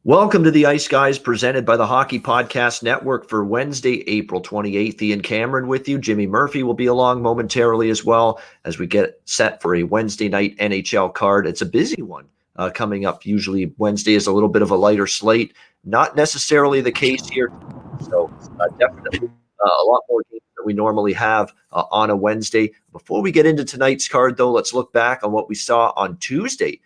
Welcome to the Ice Guys presented by the Hockey Podcast Network for Wednesday, April 28th. Ian Cameron with you. Jimmy Murphy will be along momentarily as well as we get set for a Wednesday night NHL card. It's a busy one coming up. Usually Wednesday is a little bit of a lighter slate. Not necessarily the case here. So definitely a lot more games than we normally have on a Wednesday. Before we get into tonight's card, though, let's look back on what we saw on Tuesday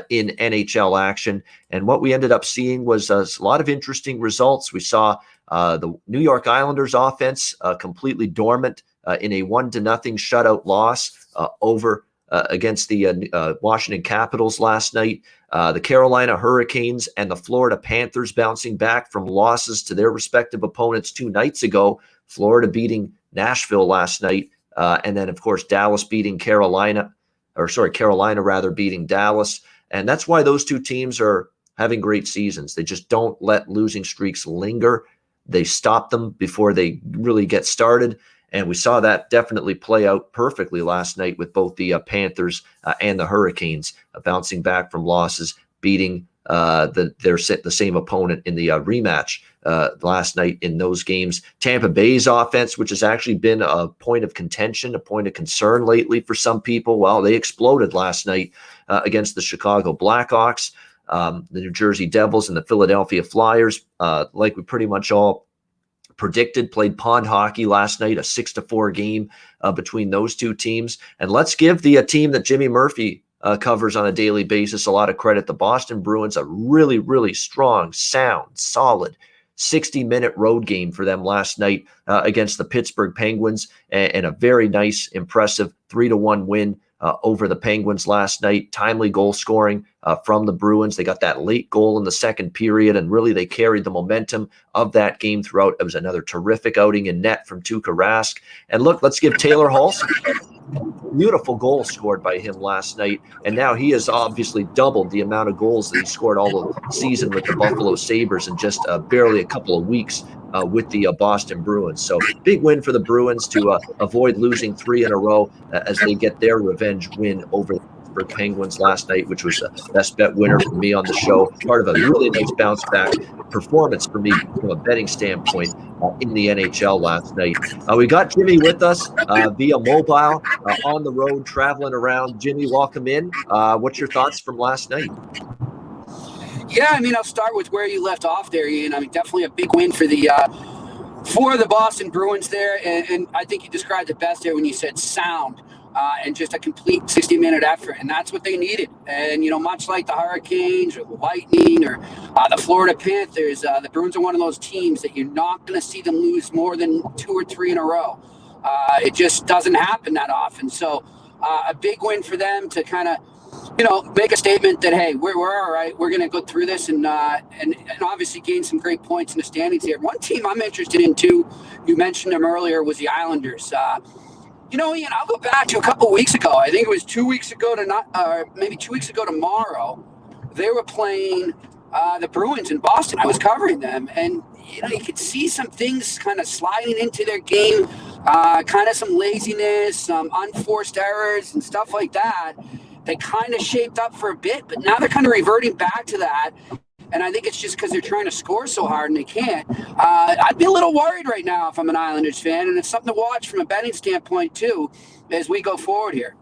in NHL action. And what we ended up seeing was a lot of interesting results. We saw the New York Islanders offense completely dormant in a 1-0 shutout loss over against the Washington Capitals last night. The Carolina Hurricanes and the Florida Panthers bouncing back from losses to their respective opponents 2 nights ago. Florida beating Nashville last night. And then, of course, Carolina beating Dallas. And that's why those two teams are having great seasons. They just don't let losing streaks linger. They stop them before they really get started. And we saw that definitely play out perfectly last night with both the Panthers and the Hurricanes bouncing back from losses, beating the same opponent in the rematch last night in those games. Tampa Bay's offense, which has actually been a point of contention, a point of concern lately for some people, well, they exploded last night against the Chicago Blackhawks, the New Jersey Devils, and the Philadelphia Flyers. Like we pretty much all predicted, played pond hockey last night, a 6-4 game between those two teams. And let's give the team that Jimmy Murphy covers on a daily basis a lot of credit. The Boston Bruins, a really, really strong, sound, solid 60-minute road game for them last night against the Pittsburgh Penguins, and a very nice, impressive 3-1 win over the Penguins last night. Timely goal scoring from the Bruins. They got that late goal in the second period, and really they carried the momentum of that game throughout. It was another terrific outing in net from Tuukka Rask. And look, let's give Taylor Hall's beautiful goal scored by him last night, and now he has obviously doubled the amount of goals that he scored all the season with the Buffalo Sabres in just barely a couple of weeks with the Boston Bruins. So big win for the Bruins to avoid losing 3 in a row as they get their revenge win over the Pittsburgh Penguins last night, which was a best bet winner for me on the show. Part of a really nice bounce back performance for me from a betting standpoint in the NHL last night. We got Jimmy with us via mobile on the road, traveling around. Jimmy, welcome in. What's your thoughts from last night? Yeah, I mean, I'll start with where you left off there, Ian. I mean, definitely a big win for the Boston Bruins there, and I think you described it best there when you said sound and just a complete 60-minute effort, and that's what they needed. And, you know, much like the Hurricanes or the Lightning or the Florida Panthers, the Bruins are one of those teams that you're not going to see them lose more than 2 or 3 in a row. It just doesn't happen that often. So a big win for them to kind of, you know, make a statement that, hey, we're all right. We're going to go through this and obviously gain some great points in the standings here. One team I'm interested in, too, you mentioned them earlier, was the Islanders. You know, Ian, I'll go back to a couple of weeks ago. I think it was 2 weeks ago maybe 2 weeks ago tomorrow. They were playing the Bruins in Boston. I was covering them, and, you know, you could see some things kind of sliding into their game, kind of some laziness, some unforced errors and stuff like that. They kind of shaped up for a bit, but now they're kind of reverting back to that. And I think it's just because they're trying to score so hard and they can't. I'd be a little worried right now if I'm an Islanders fan, and it's something to watch from a betting standpoint, too, as we go forward here.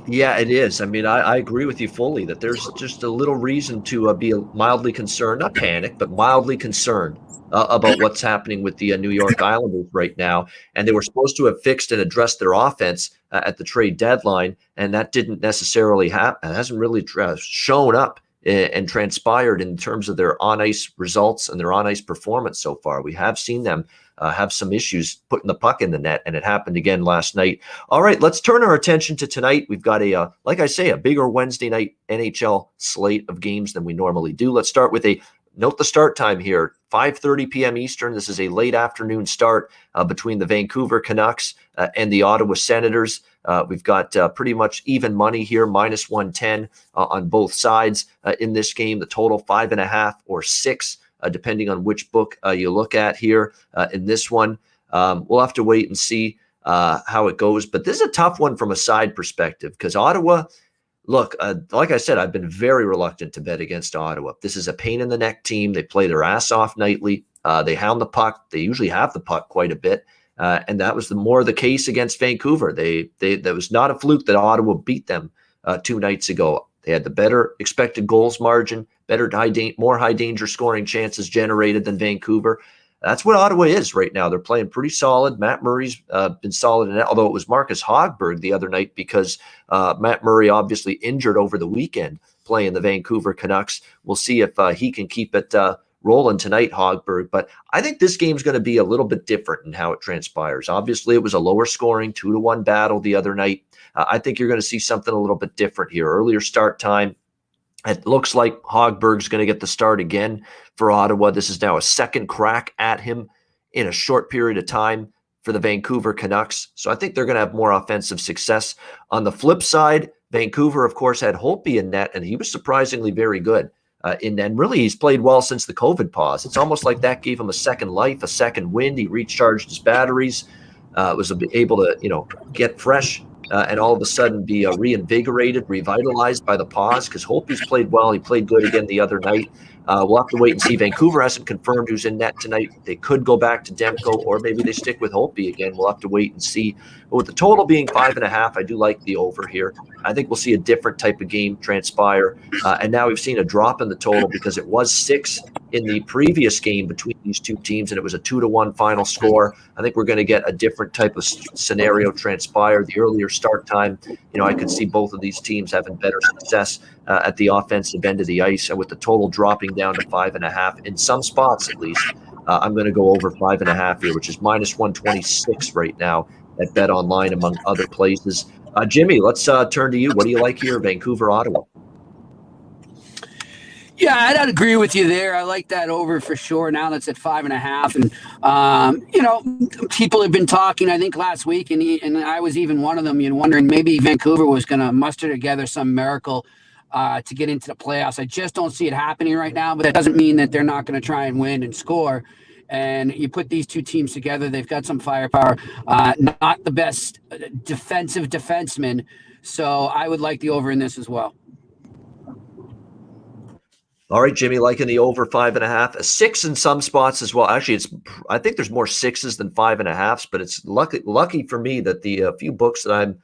Yeah, it is. I mean, I agree with you fully that there's just a little reason to be mildly concerned, not panic, but mildly concerned about what's happening with the New York Islanders right now. And they were supposed to have fixed and addressed their offense at the trade deadline, and that didn't necessarily happen. It hasn't really shown up and transpired in terms of their on-ice results and their on-ice performance so far. We have seen them have some issues putting the puck in the net, and it happened again last night. All right, let's turn our attention to tonight. We've got like I say, a bigger Wednesday night NHL slate of games than we normally do. Let's start with note the start time here, 5:30 p.m. Eastern. This is a late afternoon start between the Vancouver Canucks and the Ottawa Senators. We've got pretty much even money here, -110 on both sides in this game. The total 5.5 or 6, depending on which book you look at here in this one. We'll have to wait and see how it goes. But this is a tough one from a side perspective because Ottawa, Look, like I said, I've been very reluctant to bet against Ottawa. This is a pain in the neck team. They play their ass off nightly. They hound the puck. They usually have the puck quite a bit. And that was more the case against Vancouver. That was not a fluke that Ottawa beat them 2 nights ago. They had the better expected goals margin, more high danger scoring chances generated than Vancouver. That's what Ottawa is right now. They're playing pretty solid. Matt Murray's been solid in that, although it was Marcus Hogberg the other night because Matt Murray obviously injured over the weekend playing the Vancouver Canucks. We'll see if he can keep it rolling tonight, Hogberg. But I think this game's going to be a little bit different in how it transpires. Obviously, it was a lower scoring 2-1 battle the other night. I think you're going to see something a little bit different here. Earlier start time. It looks like Hogberg's going to get the start again for Ottawa. This is now a second crack at him in a short period of time for the Vancouver Canucks. So I think they're going to have more offensive success. On the flip side, Vancouver, of course, had Holtby in net, and he was surprisingly very good. And really, he's played well since the COVID pause. It's almost like that gave him a second life, a second wind. He recharged his batteries, was able to, get fresh. And all of a sudden be reinvigorated, revitalized by the pause because Holtby's played well. He played good again the other night. We'll have to wait and see. Vancouver hasn't confirmed who's in net tonight. They could go back to Demko, or maybe they stick with Holtby again. We'll have to wait and see. But with the total being 5.5, I do like the over here. I think we'll see a different type of game transpire. And now we've seen a drop in the total because it was 6 in the previous game between these two teams, and it was a 2-1 final score. I think we're going to get a different type of scenario transpire. The earlier start time, I could see both of these teams having better success at the offensive end of the ice. And with the total dropping down to 5.5 in some spots, at least, I'm going to go over 5.5 here, which is -126 right now at Bet Online, among other places. Jimmy, let's turn to you. What do you like here, Vancouver, Ottawa? Yeah, I'd agree with you there. I like that over for sure. Now that's at 5.5, and people have been talking. I think last week, and I was even one of them. Wondering maybe Vancouver was going to muster together some miracle to get into the playoffs. I just don't see it happening right now. But that doesn't mean that they're not going to try and win and score. And you put these two teams together, they've got some firepower. Not the best defensive defenseman, so I would like the over in this as well. All right, Jimmy, liking the over 5.5, a 6 in some spots as well. Actually, I think there's more 6s than 5.5s, but it's lucky for me that the few books that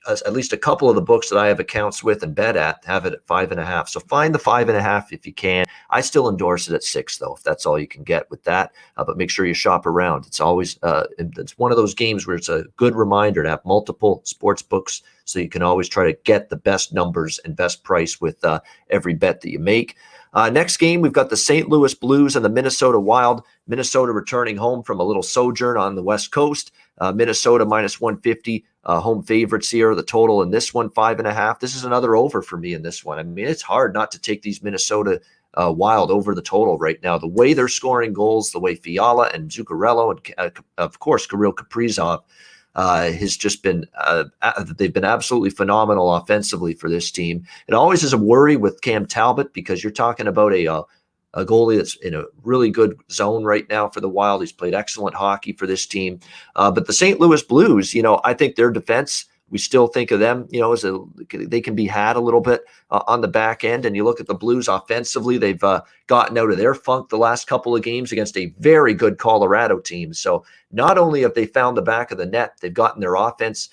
at least a couple of the books that I have accounts with and bet at have it at 5.5. So find the 5.5 if you can. I still endorse it at 6 though, if that's all you can get with that. But make sure you shop around. It's always it's one of those games where it's a good reminder to have multiple sports books, so you can always try to get the best numbers and best price with every bet that you make. Next game, we've got the St. Louis Blues and the Minnesota Wild. Minnesota returning home from a little sojourn on the West Coast. Minnesota -150, home favorites here. The total in this one, 5.5. This is another over for me in this one. I mean, it's hard not to take these Minnesota Wild over the total right now. The way they're scoring goals, the way Fiala and Zuccarello and, of course, Kirill Kaprizov has just been they've been absolutely phenomenal offensively for this team. It always is a worry with Cam Talbot because you're talking about a goalie that's in a really good zone right now for the Wild. He's played excellent hockey for this team. But the St. Louis Blues, I think their defense, we still think of them, they can be had a little bit on the back end. And you look at the Blues offensively, they've gotten out of their funk the last couple of games against a very good Colorado team. So not only have they found the back of the net, they've gotten their offense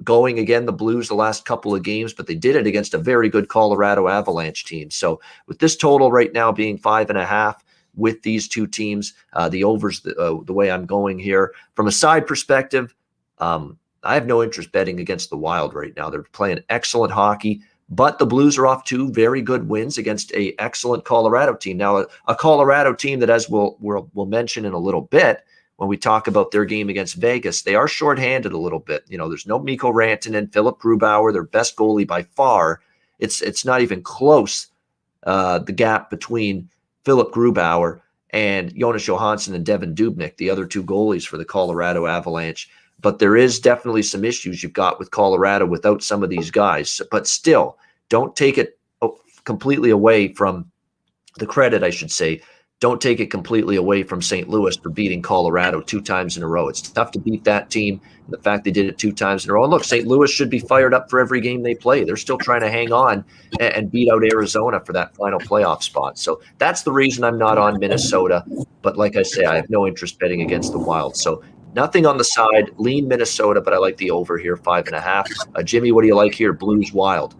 going again, the Blues, the last couple of games, but they did it against a very good Colorado Avalanche team. So with this total right now being 5.5 with these two teams, the overs, the way I'm going here. From a side perspective, I have no interest betting against the Wild right now. They're playing excellent hockey, but the Blues are off 2 very good wins against a excellent Colorado team. Now, a Colorado team that, as we'll mention in a little bit, when we talk about their game against Vegas, they are shorthanded a little bit. There's no Mikko Rantanen, Philip Grubauer, their best goalie by far. It's not even close, the gap between Philip Grubauer and Jonas Johansson and Devin Dubnyk, the other 2 goalies for the Colorado Avalanche. But there is definitely some issues you've got with Colorado without some of these guys. But still, don't take it completely away from the credit, I should say, don't take it completely away from St. Louis for beating Colorado 2 times in a row. It's tough to beat that team. The fact they did it 2 times in a row. And look, St. Louis should be fired up for every game they play. They're still trying to hang on and beat out Arizona for that final playoff spot. So that's the reason I'm not on Minnesota. But like I say, I have no interest betting against the Wild. So nothing on the side. Lean Minnesota, but I like the over here, 5.5. Jimmy, what do you like here? Blues Wild.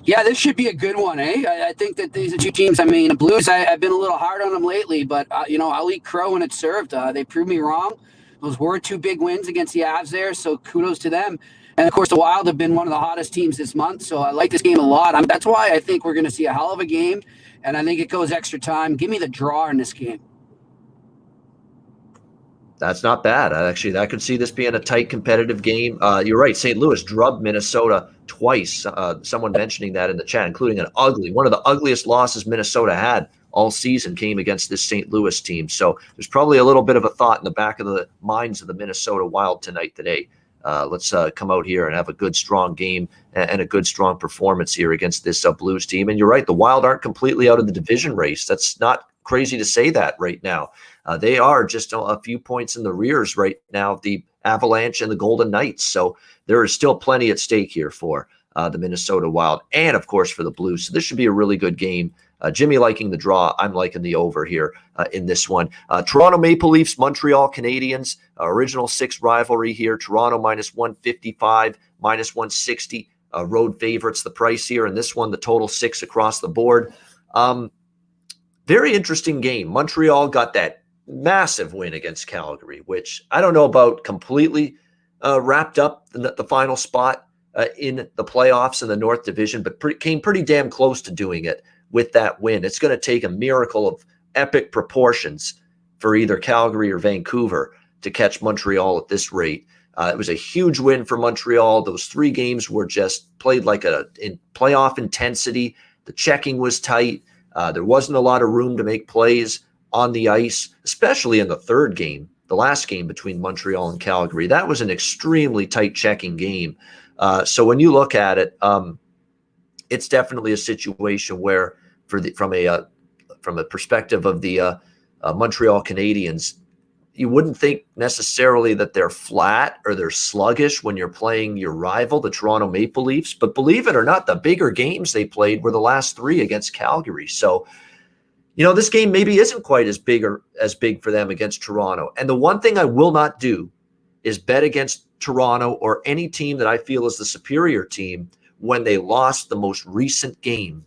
Yeah, this should be a good one, eh? I think that these are two teams. I mean, the Blues, I've been a little hard on them lately, but, I'll eat crow when it's served. They proved me wrong. Those were 2 big wins against the Avs there, so kudos to them. And, of course, the Wild have been one of the hottest teams this month, so I like this game a lot. That's why I think we're going to see a hell of a game, and I think it goes extra time. Give me the draw in this game. That's not bad. I could see this being a tight, competitive game. You're right. St. Louis drubbed Minnesota twice. Someone mentioning that in the chat, including one of the ugliest losses Minnesota had all season came against this St. Louis team. So there's probably a little bit of a thought in the back of the minds of the Minnesota Wild today. Let's come out here and have a good, strong game and a good, strong performance here against this Blues team. And you're right. The Wild aren't completely out of the division race. That's not crazy to say that right now. They are just a few points in the rears right now of the Avalanche and the Golden Knights. So there is still plenty at stake here for the Minnesota Wild and, of course, for the Blues. So this should be a really good game. Jimmy liking the draw. I'm liking the over here in this one. Toronto Maple Leafs, Montreal Canadiens, original 6 rivalry here. Toronto -155, -160. Road favorites, the price here. And this one, the total 6 across the board. Very interesting game. Montreal got that massive win against Calgary, which I don't know about completely wrapped up the final spot in the playoffs in the North Division, but came pretty damn close to doing it with that win. It's going to take a miracle of epic proportions for either Calgary or Vancouver to catch Montreal at this rate. It was a huge win for Montreal. Those 3 games were just played like in playoff intensity. The checking was tight. There wasn't a lot of room to make plays on the ice, especially in the 3rd game, the last game between Montreal and Calgary. That was an extremely tight checking game. So when you look at it, it's definitely a situation where, from a perspective of the Montreal Canadiens, you wouldn't think necessarily that they're flat or they're sluggish when you're playing your rival, the Toronto Maple Leafs. But believe it or not, the bigger games they played were the last 3 against Calgary. So, this game maybe isn't quite as big for them against Toronto. And the one thing I will not do is bet against Toronto or any team that I feel is the superior team when they lost the most recent game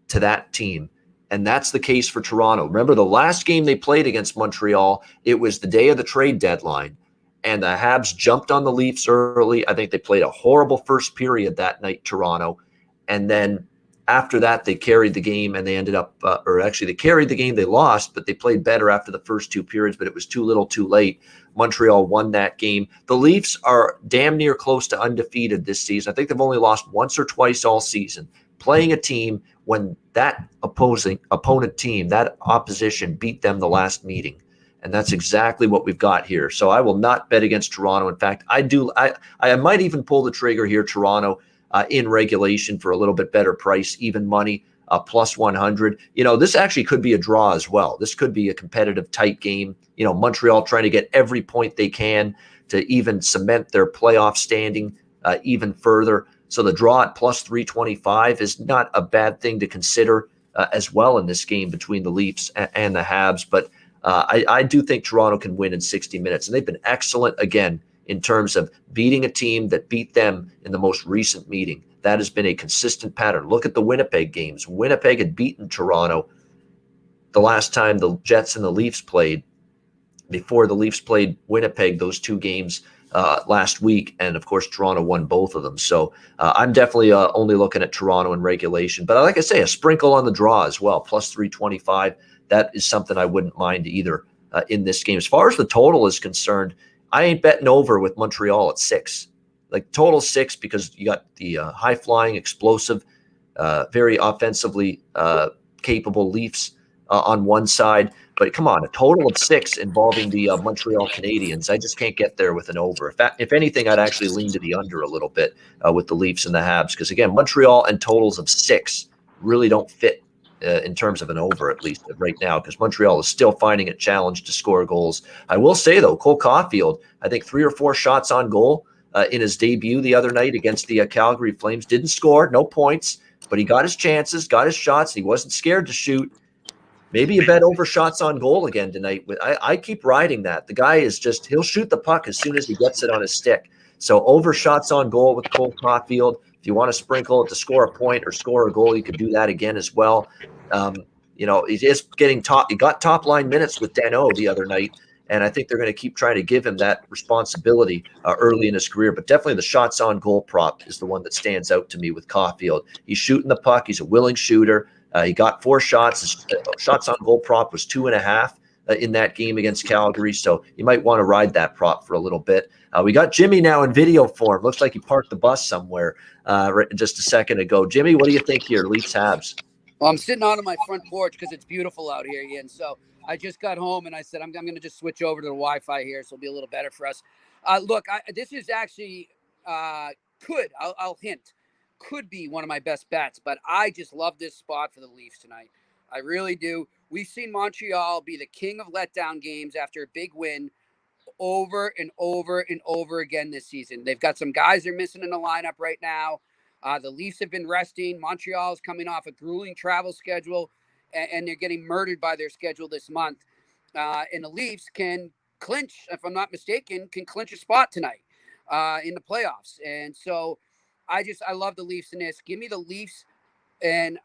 to that team. And that's the case for Toronto. Remember, the last game they played against Montreal, it was the day of the trade deadline, and the Habs jumped on the Leafs early. I think they played a horrible first period that night, Toronto. And then after that, they carried the game, and they ended up they carried the game. They lost, but they played better after the first 2 periods, but it was too little too late. Montreal won that game. The Leafs are damn near close to undefeated this season. I think they've only lost once or twice all season, playing a team when that opponent team, that opposition, beat them the last meeting. And that's exactly what we've got here. So I will not bet against Toronto. In fact, I might even pull the trigger here, Toronto, in regulation for a little bit better price, even money, plus 100. This actually could be a draw as well. This could be a competitive, tight game. Montreal trying to get every point they can to even cement their playoff standing even further. So the draw at plus 325 is not a bad thing to consider as well in this game between the Leafs and the Habs. But I do think Toronto can win in 60 minutes. And they've been excellent, again, in terms of beating a team that beat them in the most recent meeting. That has been a consistent pattern. Look at the Winnipeg games. Winnipeg had beaten Toronto the last time the Jets and the Leafs played. Before the Leafs played Winnipeg, those 2 games last week, and of course Toronto won both of them. So I'm definitely only looking at Toronto in regulation, but like I say, a sprinkle on the draw as well, plus 325. That is something I wouldn't mind either in this game. As far as the total is concerned, I ain't betting over with Montreal at 6, like total 6, because you got the high flying, explosive, very offensively capable Leafs on one side. But come on, a total of 6 involving the Montreal Canadiens. I just can't get there with an over. If anything, I'd actually lean to the under a little bit with the Leafs and the Habs. Because, again, Montreal and totals of 6 really don't fit in terms of an over, at least right now, because Montreal is still finding it challenged to score goals. I will say, though, Cole Caulfield, I think 3 or 4 shots on goal in his debut the other night against the Calgary Flames. Didn't score, no points, but he got his chances, got his shots. He wasn't scared to shoot. Maybe you bet over shots on goal again tonight. I keep riding that. The guy is just, he'll shoot the puck as soon as he gets it on his stick. So over shots on goal with Cole Caulfield. If you want to sprinkle it to score a point or score a goal, you could do that again as well. He's just getting he got top line minutes with Danault the other night. And I think they're going to keep trying to give him that responsibility early in his career. But definitely the shots on goal prop is the one that stands out to me with Caulfield. He's shooting the puck. He's a willing shooter. He got 4 shots. His shots on goal prop was 2.5 in that game against Calgary. So you might want to ride that prop for a little bit. We got Jimmy now in video form. Looks like he parked the bus somewhere just a second ago. Jimmy, what do you think here? Leafs Habs. Well, I'm sitting out on my front porch because it's beautiful out here, Ian. So I just got home and I said, I'm going to just switch over to the Wi-Fi here. So it'll be a little better for us. Look, this is actually I'll hint, could be one of my best bets, but I just love this spot for the Leafs tonight. I really do. We've seen Montreal be the king of letdown games after a big win over and over and over again this season. They've got some guys they're missing in the lineup right now. The Leafs have been resting. Montreal is coming off a grueling travel schedule, and they're getting murdered by their schedule this month. And the Leafs can clinch, if I'm not mistaken, can clinch a spot tonight in the playoffs. And so I love the Leafs in this. Give me the Leafs. And,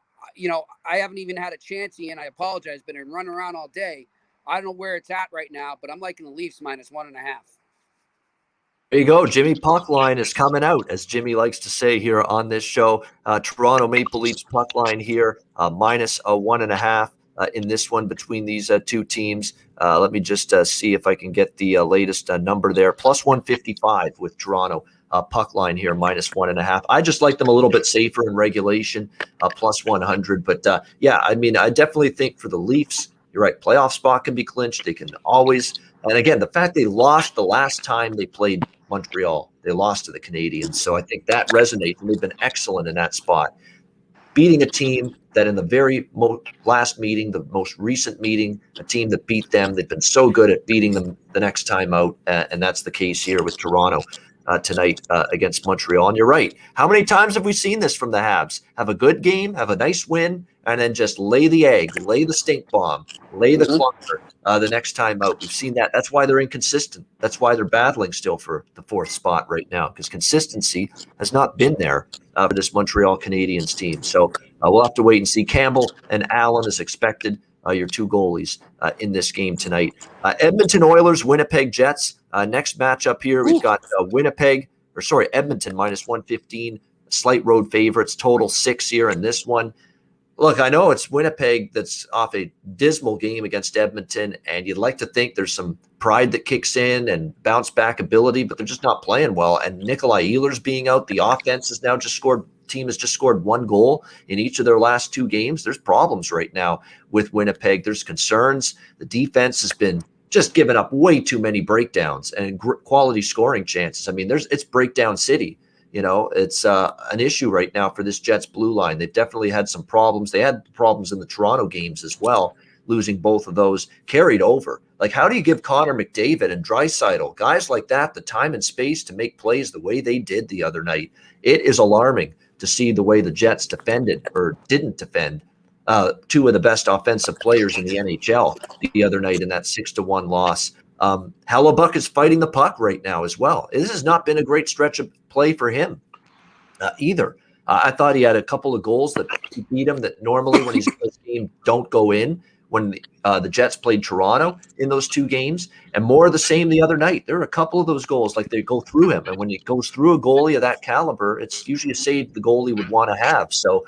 I haven't even had a chance, Ian. I apologize, but I've been running around all day. I don't know where it's at right now, but I'm liking the Leafs -1.5. There you go. Jimmy puck line is coming out, as Jimmy likes to say here on this show. Toronto Maple Leafs puck line here, -1.5 in this one between these two teams. Let me just see if I can get the latest number there. +155 with Toronto puck line here, -1.5. I just like them a little bit safer in regulation, +100. But I definitely think for the Leafs, you're right, playoff spot can be clinched. They can always, and again, the fact they lost the last time they played Montreal, they lost to the Canadiens. So I think that resonates, and they've been excellent in that spot. Beating a team that in the very last meeting, the most recent meeting, a team that beat them, they've been so good at beating them the next time out, and that's the case here with Toronto tonight against Montreal. And you're right. How many times have we seen this from the Habs? Have a good game, have a nice win, and then just lay the egg, lay the stink bomb, lay the clunker the next time out. We've seen that. That's why they're inconsistent. That's why they're battling still for the 4th spot right now, because consistency has not been there for this Montreal Canadiens team. So we'll have to wait and see. Campbell and Allen is expected, your 2 goalies in this game tonight. Edmonton Oilers, Winnipeg Jets. Next matchup here, we've got Edmonton -115, slight road favorites, total 6 here in this one. Look, I know it's Winnipeg that's off a dismal game against Edmonton, and you'd like to think there's some pride that kicks in and bounce back ability, but they're just not playing well. And Nikolai Ehlers being out, the offense has now team has just scored 1 goal in each of their last 2 games. There's problems right now with Winnipeg. There's concerns. The defense has been just giving up way too many breakdowns and quality scoring chances. I mean, it's breakdown city. It's an issue right now for this Jets blue line. They've definitely had some problems. They had problems in the Toronto games as well, losing both of those, carried over. Like, how do you give Connor McDavid and Draisaitl, guys like that, the time and space to make plays the way they did the other night? It is alarming to see the way the Jets defended or didn't defend 2 of the best offensive players in the NHL the other night in that 6-1 loss. Hellebuck is fighting the puck right now as well. This has not been a great stretch of play for him either. I thought he had a couple of goals that beat him that normally when he's in this game don't go in when the Jets played Toronto in those 2 games, and more of the same the other night. There are a couple of those goals, like they go through him, and when it goes through a goalie of that caliber, it's usually a save the goalie would want to have. So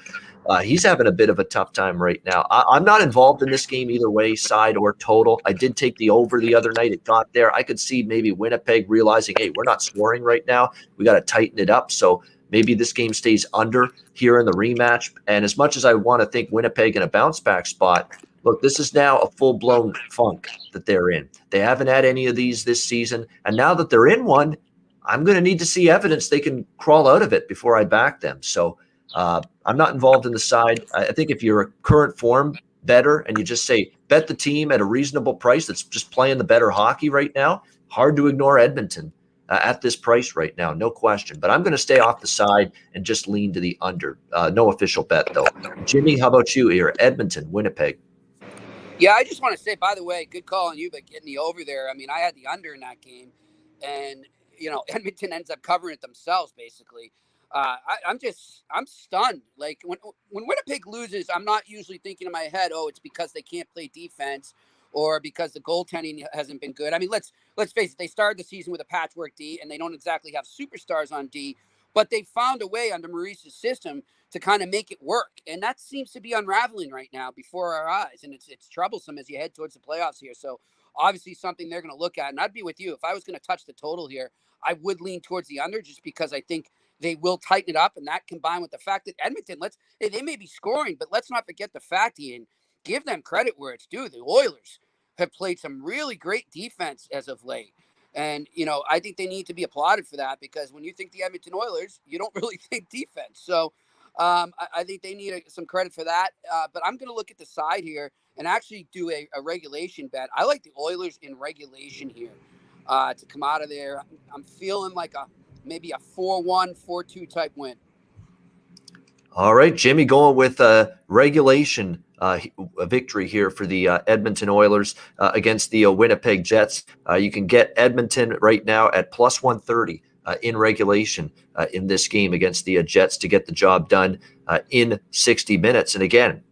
he's having a bit of a tough time right now. I'm not involved in this game either way, side or total. I did take the over the other night. It got there. I could see maybe Winnipeg realizing, hey, we're not scoring right now. We got to tighten it up. So maybe this game stays under here in the rematch. And as much as I want to think Winnipeg in a bounce back spot, look, this is now a full-blown funk that they're in. They haven't had any of these this season. And now that they're in one, I'm going to need to see evidence they can crawl out of it before I back them. So I'm not involved in the side. I think if you're a current form better and you just say bet the team at a reasonable price that's just playing the better hockey right now, hard to ignore Edmonton at this price right now, no question. But I'm going to stay off the side and just lean to the under. No official bet, though. Jimmy, how about you here? Edmonton, Winnipeg. Yeah, I just want to say, by the way, good call on you, but getting the over there. I mean, I had the under in that game, and Edmonton ends up covering it themselves, basically. I'm stunned. Like when Winnipeg loses, I'm not usually thinking in my head, oh, it's because they can't play defense or because the goaltending hasn't been good. I mean, let's face it, they started the season with a patchwork D, and they don't exactly have superstars on D, but they found a way under Maurice's system to kind of make it work. And that seems to be unraveling right now before our eyes. And it's troublesome as you head towards the playoffs here. So obviously something they're going to look at. And I'd be with you. If I was going to touch the total here, I would lean towards the under just because I think they will tighten it up. And that combined with the fact that Edmonton, they may be scoring, but let's not forget the fact, Ian, give them credit where it's due. The Oilers have played some really great defense as of late. And, I think they need to be applauded for that because when you think the Edmonton Oilers, you don't really think defense. So I think they need some credit for that. But I'm going to look at the side here and actually do a regulation bet. I like the Oilers in regulation here to come out of there. I'm feeling like maybe a 4-1, 4-2 type win. All right, Jimmy, going with regulation a victory here for the Edmonton Oilers against the Winnipeg Jets. You can get Edmonton right now at plus 130 in regulation in this game against the Jets to get the job done in 60 minutes. And again,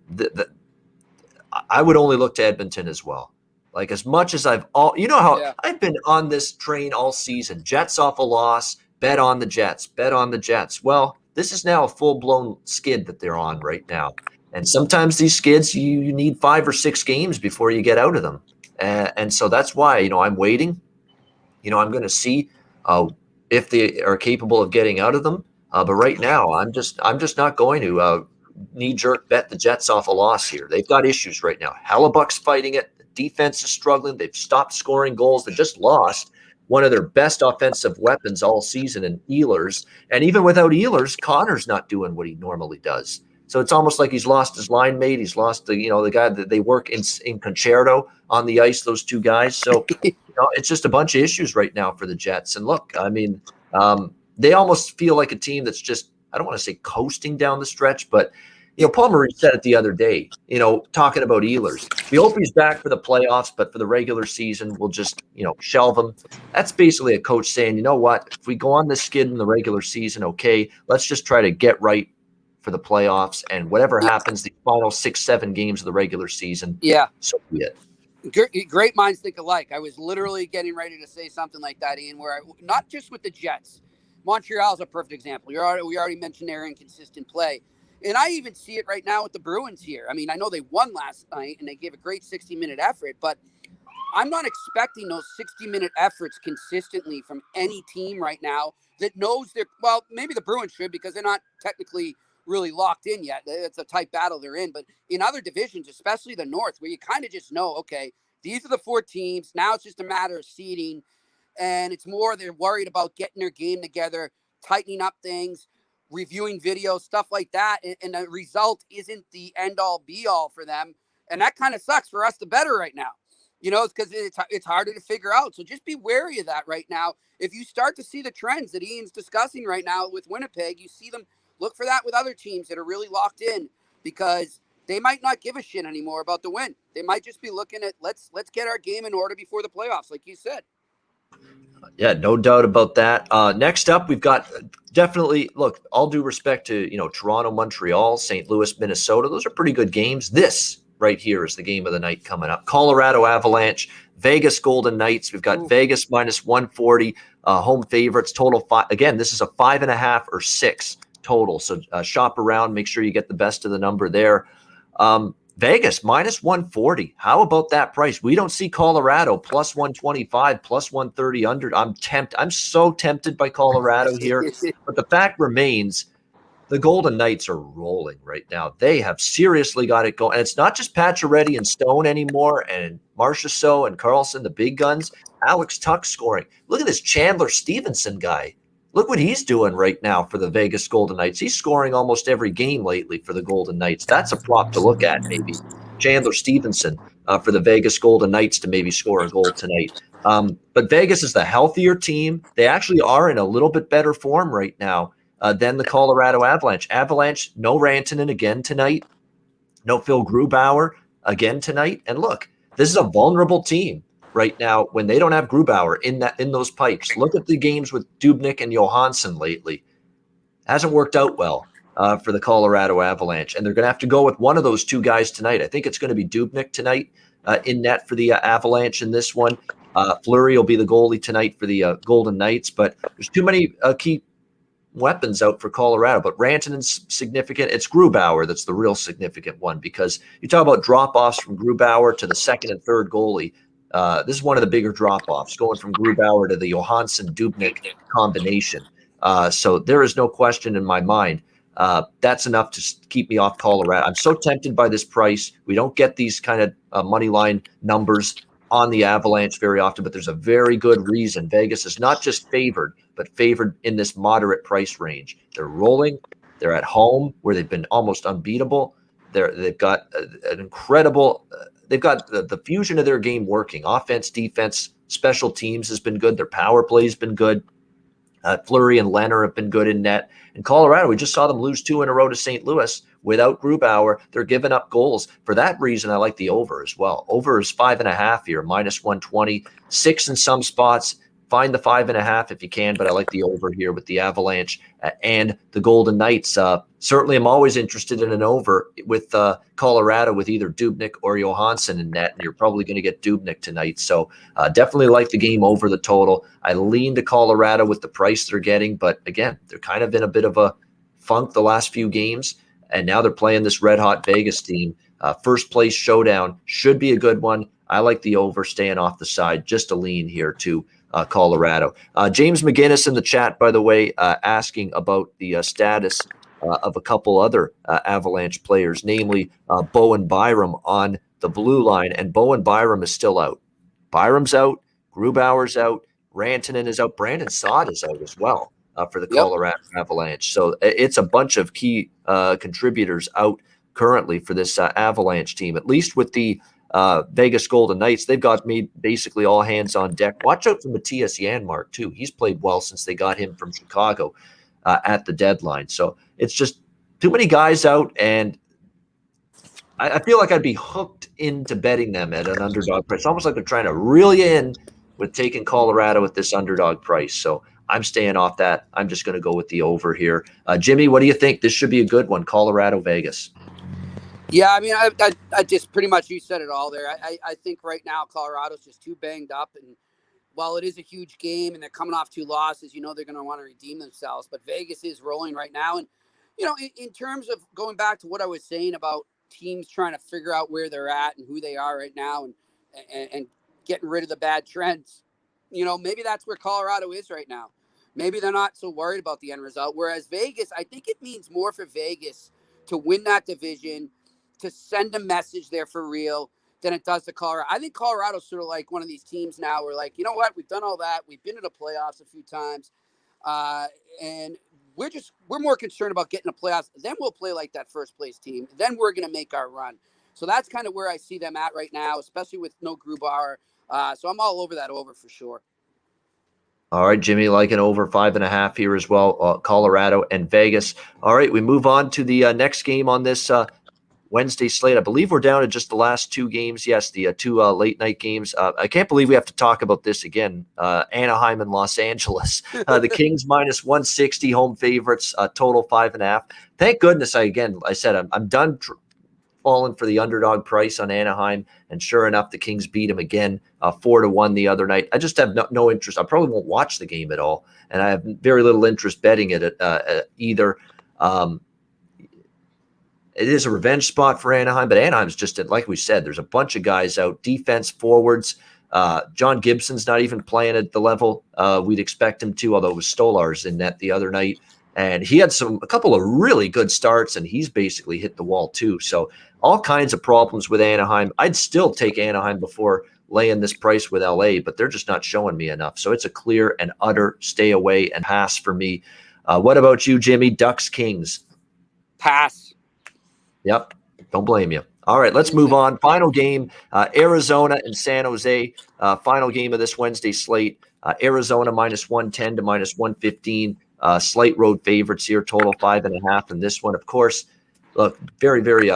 I would only look to Edmonton as well. Like as much as I've been on this train all season, Jets off a loss, bet on the Jets, bet on the Jets. Well, this is now a full-blown skid that they're on right now. And sometimes these skids, you need 5 or 6 games before you get out of them. And so that's why, I'm waiting. I'm going to see if they are capable of getting out of them. But right now, I'm just not going to knee-jerk bet the Jets off a loss here. They've got issues right now. Hellebuck's fighting it. The defense is struggling. They've stopped scoring goals. They just lost one of their best offensive weapons all season in Ehlers. And even without Ehlers, Connor's not doing what he normally does. So it's almost like he's lost his line mate. He's lost the guy that they work in concerto on the ice, those two guys. So it's just a bunch of issues right now for the Jets. And look, I mean, they almost feel like a team that's just, I don't want to say coasting down the stretch, but Paul Maurice said it the other day, talking about Ehlers. We hope he's back for the playoffs, but for the regular season, we'll just, shelve him. That's basically a coach saying, you know what, if we go on this skid in the regular season, okay, let's just try to get right for the playoffs. And whatever happens, the final 6-7 games of the regular season, so be it. Great minds think alike. I was literally getting ready to say something like that, Ian, where not just with the Jets. Montreal's a perfect example. We already mentioned their inconsistent play. And I even see it right now with the Bruins here. I mean, I know they won last night and they gave a great 60-minute effort, but I'm not expecting those 60-minute efforts consistently from any team right now that knows maybe the Bruins should because they're not technically really locked in yet. It's a tight battle they're in. But in other divisions, especially the North, where you kind of just know, okay, these are the 4 teams. Now it's just a matter of seeding. And it's more they're worried about getting their game together, tightening up things, reviewing videos, stuff like that. And the result isn't the end-all, be-all for them. And that kind of sucks for us, the better right now. It's because it's harder to figure out. So just be wary of that right now. If you start to see the trends that Ian's discussing right now with Winnipeg, you see them, look for that with other teams that are really locked in because they might not give a shit anymore about the win. They might just be looking at, let's get our game in order before the playoffs, like you said. Yeah, no doubt about that. Next up, we've got definitely, look, all due respect to, Toronto, Montreal, St. Louis, Minnesota. Those are pretty good games. This right here is the game of the night coming up. Colorado Avalanche, Vegas Golden Knights. We've got Vegas minus 140, home favorites, total 5. Again, this is a 5.5 or 6 total. So shop around, make sure you get the best of the number there. Vegas minus 140. How about that price? We don't see Colorado plus 125, plus 130 under. I'm so tempted by Colorado here. But the fact remains, the Golden Knights are rolling right now. They have seriously got it going. And it's not just Pacioretty and Stone anymore and Marchessault and Carlson, the big guns. Alex Tuck scoring. Look at this Chandler Stevenson guy. Look what he's doing right now for the Vegas Golden Knights. He's scoring almost every game lately for the Golden Knights. That's a prop to look at, maybe. Chandler Stevenson for the Vegas Golden Knights to maybe score a goal tonight. But Vegas is the healthier team. They actually are in a little bit better form right now than the Colorado Avalanche. Avalanche, no Rantanen again tonight. No Phil Grubauer again tonight. And look, this is a vulnerable team right now when they don't have Grubauer in those pipes. Look at the games with Dubnyk and Johansson lately. Hasn't worked out well for the Colorado Avalanche. And they're going to have to go with one of those two guys tonight. I think it's going to be Dubnyk tonight in net for the Avalanche in this one. Fleury will be the goalie tonight for the Golden Knights. But there's too many key weapons out for Colorado, but Rantanen's significant. It's Grubauer that's the real significant one, because you talk about drop-offs from Grubauer to the second and third goalie. This is one of the bigger drop-offs, going from Grubauer to the Johansson-Dubnyk combination. So there is no question in my mind. That's enough to keep me off Colorado. I'm so tempted by this price. We don't get these kind of money line numbers on the Avalanche very often, but there's a very good reason. Vegas is not just favored, but favored in this moderate price range. They're rolling. They're at home where they've been almost unbeatable. They've got an incredible they've got the fusion of their game working. Offense, defense, special teams has been good. Their power play has been good. Fleury and Leonard have been good in net. In Colorado, we just saw them lose 2 in a row to St. Louis without Grubauer. They're giving up goals. For that reason, I like the over as well. Over is 5.5 here, minus 120, 6 in some spots. Find the 5.5 if you can, but I like the over here with the Avalanche and the Golden Knights. Certainly, I'm always interested in an over with Colorado with either Dubnyk or Johansson in net, and you're probably going to get Dubnyk tonight. So definitely like the game over the total. I lean to Colorado with the price they're getting, but again, they're kind of in a bit of a funk the last few games, and now they're playing this red-hot Vegas team. First place showdown should be a good one. I like the over, staying off the side, just a lean here to Colorado. James McGinnis in the chat, by the way, asking about the status of a couple other Avalanche players, namely Bowen Byram on the blue line. And Bowen Byram is still out. Byram's out. Grubauer's out. Rantanen is out. Brandon Saad is out as well for the Colorado Avalanche. So it's a bunch of key contributors out currently for this Avalanche team, at least with the Vegas Golden Knights. They've got me basically all hands on deck. Watch out for Matthias Janmark, too. He's played well since they got him from Chicago at the deadline. So it's just too many guys out, and I feel like I'd be hooked into betting them at an underdog price. It's almost like they're trying to reel you in with taking Colorado at this underdog price. So I'm staying off that. I'm just going to go with the over here. Jimmy, what do you think? This should be a good one, Colorado, Vegas. Yeah, I mean, I just pretty much, you said it all there. I think right now Colorado's just too banged up, and while it is a huge game and they're coming off 2 losses, they're going to want to redeem themselves. But Vegas is rolling right now, and in terms of going back to what I was saying about teams trying to figure out where they're at and who they are right now, and getting rid of the bad trends, maybe that's where Colorado is right now. Maybe they're not so worried about the end result. Whereas Vegas, I think it means more for Vegas to win that division, to send a message there for real, than it does to Colorado. I think Colorado's sort of like one of these teams now where, like, you know what, we've done all that. We've been to the playoffs a few times. And we're more concerned about getting the playoffs. Then we'll play like that first place team. Then we're going to make our run. So that's kind of where I see them at right now, especially with no Grubauer. So I'm all over that over for sure. All right, Jimmy, like an over 5.5 here as well, Colorado and Vegas. All right, we move on to the next game on this Wednesday slate. I believe we're down to just the last 2 games. Yes, the 2 late night games. I can't believe we have to talk about this again. Anaheim and Los Angeles. The Kings minus 160 home favorites, total 5.5. Thank goodness I said I'm done falling for the underdog price on Anaheim, and sure enough, the Kings beat them again 4-1 the other night. I just have no interest. I probably won't watch the game at all, and I have very little interest betting it either. It is a revenge spot for Anaheim, but Anaheim's just, like we said, there's a bunch of guys out, defense, forwards. John Gibson's not even playing at the level we'd expect him to, although it was Stolarz in net the other night. And he had a couple of really good starts, and he's basically hit the wall too. So all kinds of problems with Anaheim. I'd still take Anaheim before laying this price with LA, but they're just not showing me enough. So it's a clear and utter stay away and pass for me. What about you, Jimmy? Ducks, Kings? Pass. Yep. Don't blame you. All right, let's move on. Final game, Arizona and San Jose. Final game of this Wednesday slate. Arizona -110 to -115. Slight road favorites here, total 5.5 in this one. Of course, look, very, very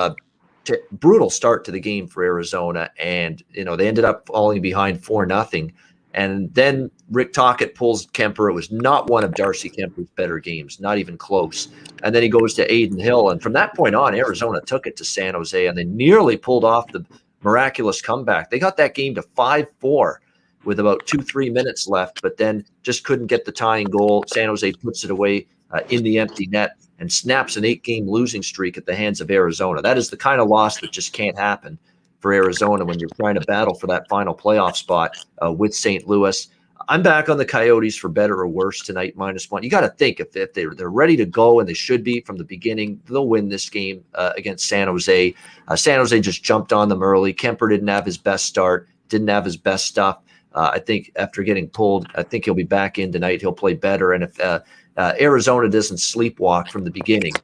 brutal start to the game for Arizona. And, they ended up falling behind 4-0. And then Rick Tocchet pulls Kemper. It was not one of Darcy Kemper's better games, not even close. And then he goes to Aiden Hill. And from that point on, Arizona took it to San Jose, and they nearly pulled off the miraculous comeback. They got that game to 5-4 with about 2-3 minutes left, but then just couldn't get the tying goal. San Jose puts it away in the empty net and snaps an 8-game losing streak at the hands of Arizona. That is the kind of loss that just can't happen for Arizona when you're trying to battle for that final playoff spot with St. Louis. I'm back on the Coyotes for better or worse tonight, -1. You got to think if they're ready to go, and they should be from the beginning, they'll win this game against San Jose. San Jose just jumped on them early. Kemper didn't have his best start, didn't have his best stuff. I think after getting pulled, I think he'll be back in tonight. He'll play better. And if Arizona doesn't sleepwalk from the beginning,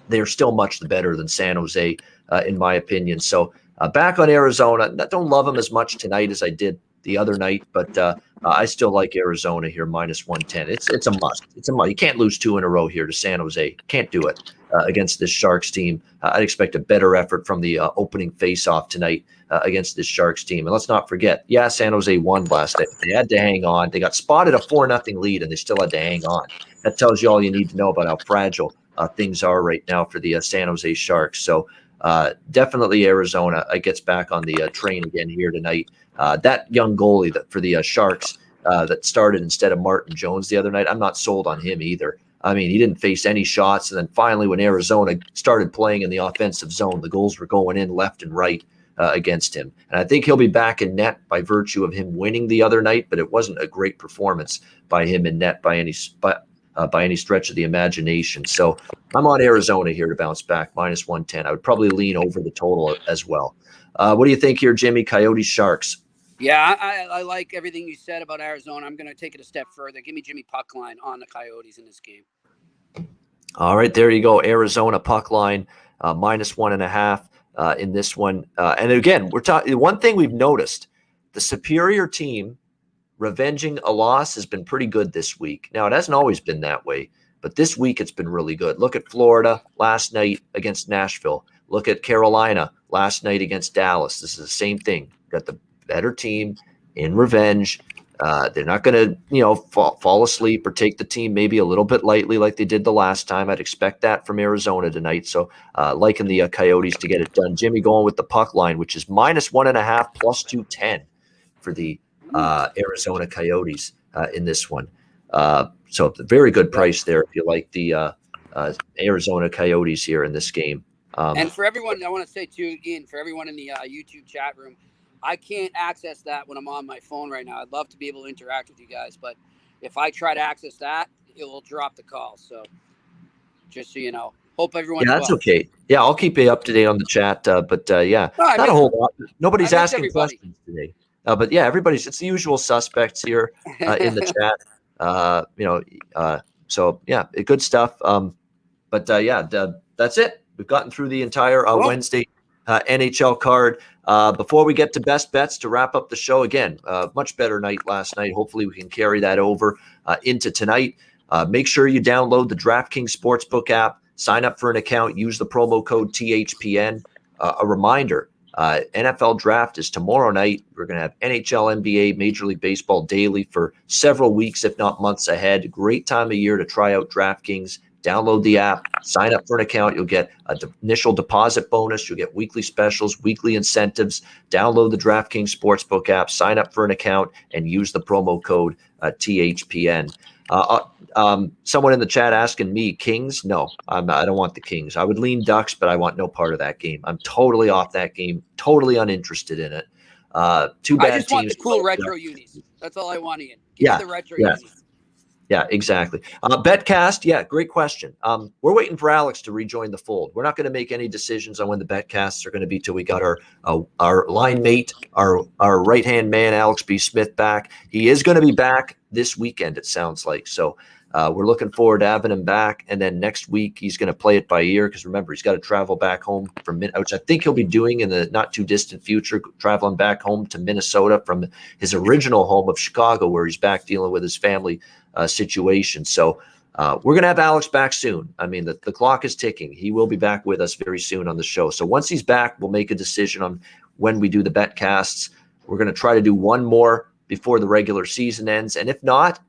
they're still much better than San Jose, in my opinion. So back on Arizona. I don't love them as much tonight as I did the other night, but I still like Arizona here, -110. It's a must. It's a must. You can't lose 2 in a row here to San Jose. Can't do it against this Sharks team. I'd expect a better effort from the opening face-off tonight against this Sharks team. And let's not forget, San Jose won last night. They had to hang on. They got spotted a 4-0 lead, and they still had to hang on. That tells you all you need to know about how fragile things are right now for the San Jose Sharks. So definitely Arizona gets back on the train again here tonight. That young goalie for the Sharks that started instead of Martin Jones the other night, I'm not sold on him either. I mean, he didn't face any shots. And then finally, when Arizona started playing in the offensive zone, the goals were going in left and right against him. And I think he'll be back in net by virtue of him winning the other night, but it wasn't a great performance by him in net by any stretch of the imagination. So I'm on Arizona here to bounce back, -110. I would probably lean over the total as well. What do you think here, Jimmy? Coyotes, Sharks? Yeah, I like everything you said about Arizona. I'm going to take it a step further. Give me Jimmy Puckline on the Coyotes in this game. All right, there you go. Arizona puck line, -1.5 in this one. And again, we're talking. One thing we've noticed: the superior team revenging a loss has been pretty good this week. Now, it hasn't always been that way, but this week it's been really good. Look at Florida last night against Nashville. Look at Carolina last night against Dallas. This is the same thing. Got the better team in revenge. They're not going to, fall asleep or take the team maybe a little bit lightly like they did the last time. I'd expect that from Arizona tonight. So liking the Coyotes to get it done. Jimmy going with the puck line, which is -1.5 +210 for the Arizona Coyotes in this one. So a very good price there if you like the Arizona Coyotes here in this game. And for everyone, I want to say too, Ian, for everyone in the YouTube chat room, I can't access that when I'm on my phone right now. I'd love to be able to interact with you guys, but if I try to access that, it will drop the call. So just so you know, hope everyone's that's well. okay. Yeah, I'll keep you up to date on the chat. But not a whole lot. Nobody's asking questions today. But yeah, it's the usual suspects here in the chat. So yeah, good stuff. That's it. We've gotten through the entire Wednesday NHL card. Before we get to best bets to wrap up the show, again, much better night last night. Hopefully we can carry that over into tonight. Make sure you download the DraftKings Sportsbook app, sign up for an account, use the promo code THPN. A reminder, NFL draft is tomorrow night. We're going to have NHL, NBA, Major League Baseball daily for several weeks, if not months ahead. Great time of year to try out DraftKings. Download the app, sign up for an account. You'll get an initial deposit bonus. You'll get weekly specials, weekly incentives. Download the DraftKings Sportsbook app, sign up for an account, and use the promo code THPN. Someone in the chat asking me, Kings? No, I don't want the Kings. I would lean Ducks, but I want no part of that game. I'm totally off that game, totally uninterested in it. Too bad I just teams. want the cool retro unis. That's all I want, Ian. Give me the retro unis. Yeah, exactly. Betcast, yeah, great question. We're waiting for Alex to rejoin the fold. We're not going to make any decisions on when the Betcasts are going to be till we got our line mate, our right hand man, Alex B. Smith, back. He is going to be back this weekend, it sounds like. So we're looking forward to having him back. And then next week he's going to play it by ear because remember he's got to travel back home from which I think he'll be doing in the not too distant future, traveling back home to Minnesota from his original home of Chicago, where he's back dealing with his family situation. So we're going to have Alex back soon. I mean, the clock is ticking. He will be back with us very soon on the show. So once he's back, we'll make a decision on when we do the betcasts. We're going to try to do one more before the regular season ends. And if not,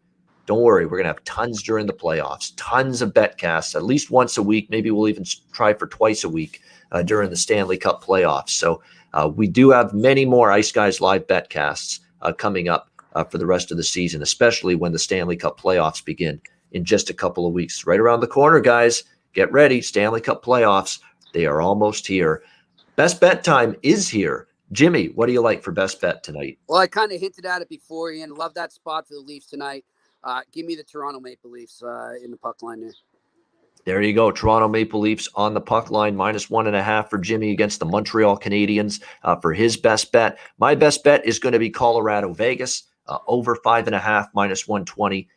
don't worry. We're going to have tons during the playoffs, tons of betcasts, at least once a week. Maybe we'll even try for twice a week during the Stanley Cup playoffs. So we do have many more Ice Guys live betcasts coming up for the rest of the season, especially when the Stanley Cup playoffs begin in just a couple of weeks. Right around the corner, guys. Get ready. Stanley Cup playoffs. They are almost here. Best bet time is here. Jimmy, what do you like for best bet tonight? Well, I kind of hinted at it before, Ian. Love that spot for the Leafs tonight. Give me the Toronto Maple Leafs in the puck line there. There you go. Toronto Maple Leafs on the puck line, -1.5 for Jimmy against the Montreal Canadiens for his best bet. My best bet is going to be Colorado Vegas over 5.5, -120.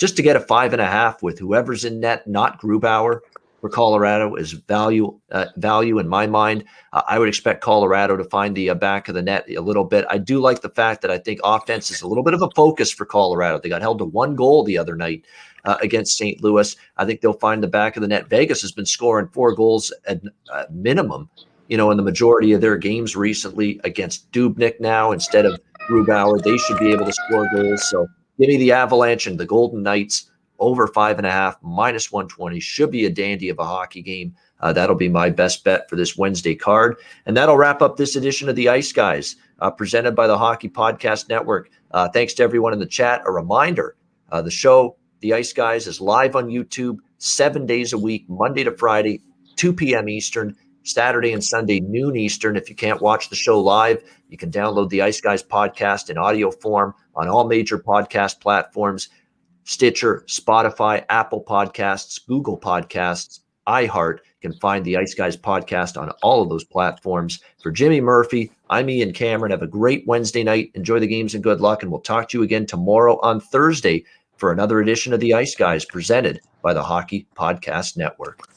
Just to get a 5.5 with whoever's in net, not Grubauer for Colorado is value in my mind. I would expect Colorado to find the back of the net a little bit. I do like the fact that I think offense is a little bit of a focus for Colorado. They got held to 1 goal the other night against St. Louis. I think they'll find the back of the net. Vegas has been scoring 4 goals at minimum, in the majority of their games recently against Dubnyk now instead of Grubauer. They should be able to score goals. So give me the Avalanche and the Golden Knights over 5.5, -120. Should be a dandy of a hockey game. That'll be my best bet for this Wednesday card. And that'll wrap up this edition of the Ice Guys, presented by the Hockey Podcast Network. Thanks to everyone in the chat. A reminder, the show, the Ice Guys, is live on YouTube 7 days a week, Monday to Friday, 2 p.m. Eastern, Saturday and Sunday, noon Eastern. If you can't watch the show live, you can download the Ice Guys podcast in audio form on all major podcast platforms: Stitcher, Spotify, Apple Podcasts, Google Podcasts, iHeart. You can find the Ice Guys podcast on all of those platforms. For Jimmy Murphy, I'm Ian Cameron. Have a great Wednesday night. Enjoy the games and good luck. And we'll talk to you again tomorrow on Thursday for another edition of the Ice Guys presented by the Hockey Podcast Network.